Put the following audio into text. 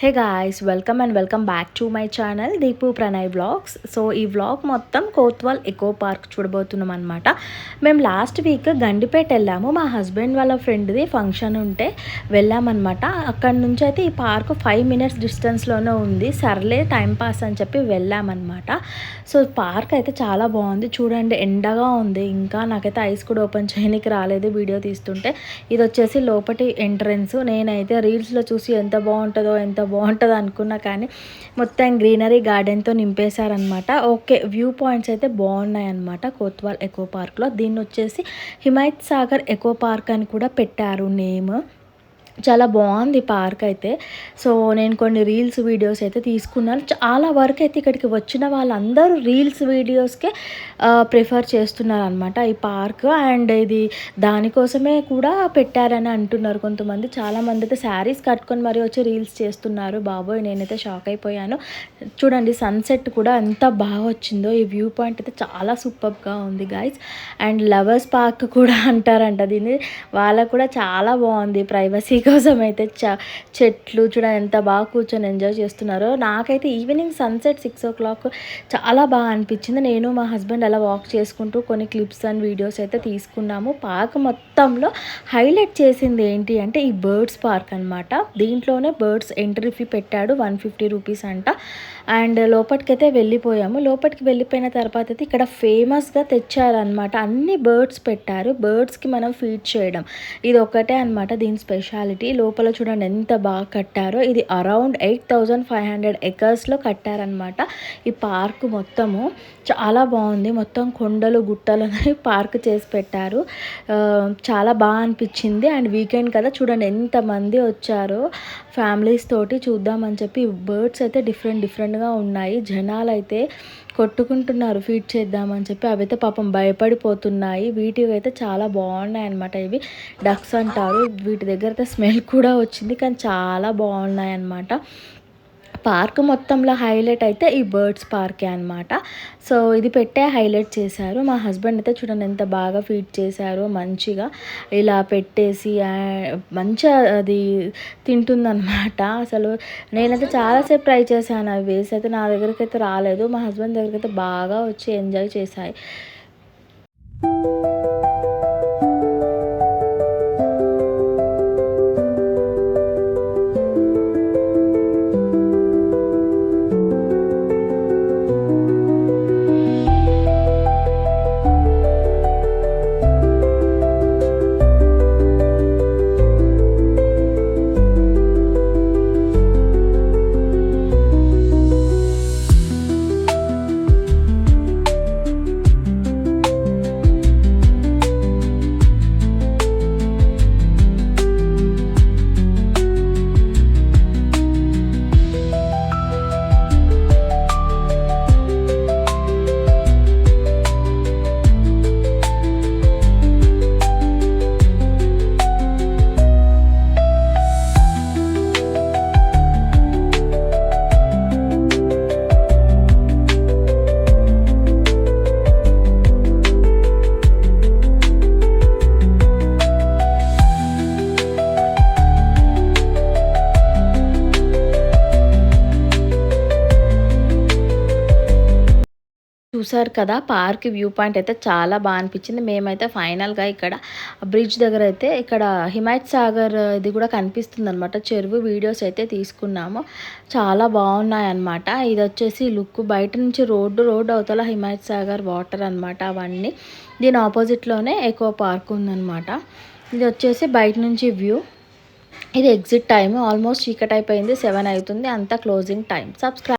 Hey guys welcome back to my channel Deepu Pranay vlogs. So ఈ vlog మొత్తం Kotwal echo park చూడబోతున్నాం అనమాట. మేము లాస్ట్ వీక్ గండిపేట వెళ్ళాము. మా హస్బెండ్ వాళ్ళ ఫ్రెండ్ది ఫంక్షన్ ఉంటే వెళ్ళామన్నమాట. అక్కడ నుంచి అయితే ఈ పార్క్ 5 minutes డిస్టెన్స్లోనే ఉంది. సర్లే టైం పాస్ అని చెప్పి వెళ్ళామన్నమాట. సో పార్క్ అయితే చాలా బాగుంది. చూడండి, ఎండగా ఉంది. ఇంకా నాకైతే ఐస్ కూడా ఓపెన్ చేయడానికి రాలేదు వీడియో తీస్తుంటే. ఇది వచ్చేసి లోపటి ఎంట్రన్స్. నేనైతే రీల్స్లో చూసి ఎంత బాగుంటుందో అనుకున్నా, కానీ మొత్తం గ్రీనరీ గార్డెన్తో నింపేశారనమాట. ఓకే, వ్యూ పాయింట్స్ అయితే బాగున్నాయి అనమాట కోత్వాల్ ఎకో పార్క్లో. దీన్ని వచ్చేసి హిమాయత్ సాగర్ ఎకో పార్క్ అని కూడా పెట్టారు నేమ్. చాలా బాగుంది పార్క్ అయితే. సో నేను కొన్ని రీల్స్ వీడియోస్ అయితే తీసుకున్నాను. చాలా వరకు అయితే ఇక్కడికి వచ్చిన వాళ్ళందరూ రీల్స్ వీడియోస్కే ప్రిఫర్ చేస్తున్నారు అనమాట ఈ పార్క్. అండ్ ఇది దానికోసమే కూడా పెట్టారని అంటున్నారు కొంతమంది. చాలామంది అయితే శారీస్ కట్టుకొని మరీ వచ్చి రీల్స్ చేస్తున్నారు. బాబోయ్, నేనైతే షాక్ అయిపోయాను. చూడండి, సన్సెట్ కూడా ఎంత బాగా వచ్చిందో. ఈ వ్యూ పాయింట్ అయితే చాలా సూపర్గా ఉంది గాయస్. అండ్ లవర్స్ పార్క్ కూడా అంటారంట దీన్ని. వాళ్ళకు కూడా చాలా బాగుంది. ప్రైవసీ కోసం అయితే చెట్లు చూడండి ఎంత బాగా కూర్చొని ఎంజాయ్ చేస్తున్నారో. నాకైతే ఈవినింగ్ సన్సెట్ 6 o'clock చాలా బాగా అనిపించింది. నేను మా హస్బెండ్ అలా వాక్ చేసుకుంటూ కొన్ని క్లిప్స్ అండ్ వీడియోస్ అయితే తీసుకున్నాము. పార్క్ మొత్తంలో హైలైట్ చేసింది ఏంటి అంటే ఈ బర్డ్స్ పార్క్ అనమాట. దీంట్లోనే బర్డ్స్ ఎంట్రీ ఫీ పెట్టాడు, 150 rupees అంట. అండ్ లోపలికైతే వెళ్ళిపోయాము. లోపలికి వెళ్ళిపోయిన తర్వాత అయితే ఇక్కడ ఫేమస్గా తెచ్చారనమాట. అన్ని బర్డ్స్ పెట్టారు. బర్డ్స్కి మనం ఫీడ్ చేయడం ఇది ఒకటే అనమాట దీని స్పెషాలిటీ. లోపల చూడండి ఎంత బాగా కట్టారో. ఇది అరౌండ్ 8,500 acresలో కట్టారనమాట ఈ పార్క్ మొత్తము. చాలా బాగుంది. మొత్తం కొండలు గుట్టలని పార్క్ చేసి పెట్టారు. చాలా బాగా అనిపించింది. అండ్ వీకెండ్ కదా, చూడండి ఎంతమంది వచ్చారో ఫ్యామిలీస్ తోటి చూద్దామని చెప్పి. బర్డ్స్ అయితే డిఫరెంట్గా ఉన్నాయి. జనాలు అయితే కొట్టుకుంటున్నారు ఫీడ్ చేద్దామని చెప్పి. అవైతే పాపం భయపడిపోతున్నాయి. వీటివి అయితే చాలా బాగున్నాయి అనమాట. ఇవి డక్స్ అంటారు. వీటి దగ్గర అయితే స్మెల్ కూడా వచ్చింది, కానీ చాలా బాగున్నాయి అన్నమాట. పార్క్ మొత్తంలో హైలైట్ అయితే ఈ బర్డ్స్ పార్కే అనమాట. సో ఇది పెట్టే హైలైట్ చేశారు. మా హస్బెండ్ అయితే చూడండి ఎంత బాగా ఫీడ్ చేశారో. మంచిగా ఇలా పెట్టేసి మంచిగా అది తింటుందన్నమాట. అసలు నేనైతే చాలాసేపు ట్రై చేశాను. అవి వేసి అయితే నా దగ్గరికి అయితే రాలేదు. మా హస్బెండ్ దగ్గరికి అయితే బాగా వచ్చి ఎంజాయ్ చేశాయి. చూసారు కదా, పార్క్ వ్యూ పాయింట్ అయితే చాలా బాగా అనిపించింది. మేమైతే ఫైనల్గా ఇక్కడ బ్రిడ్జ్ దగ్గర అయితే ఇక్కడ హిమాయత్ సాగర్ ఇది కూడా కనిపిస్తుంది అనమాట. చెరువు వీడియోస్ అయితే తీసుకున్నాము. చాలా బాగున్నాయి అన్నమాట. ఇది వచ్చేసి లుక్ బయట నుంచి రోడ్డు అవతల హిమాయత్ సాగర్ వాటర్ అనమాట అవన్నీ. దీని ఆపోజిట్లోనే ఎకో పార్క్ ఉందన్నమాట. ఇది వచ్చేసి బయట నుంచి వ్యూ. ఇది ఎగ్జిట్ టైం. ఆల్మోస్ట్ చీకటి అయిపోయింది, 7 అవుతుంది. అంతా క్లోజింగ్ టైం. సబ్స్క్రైబ్.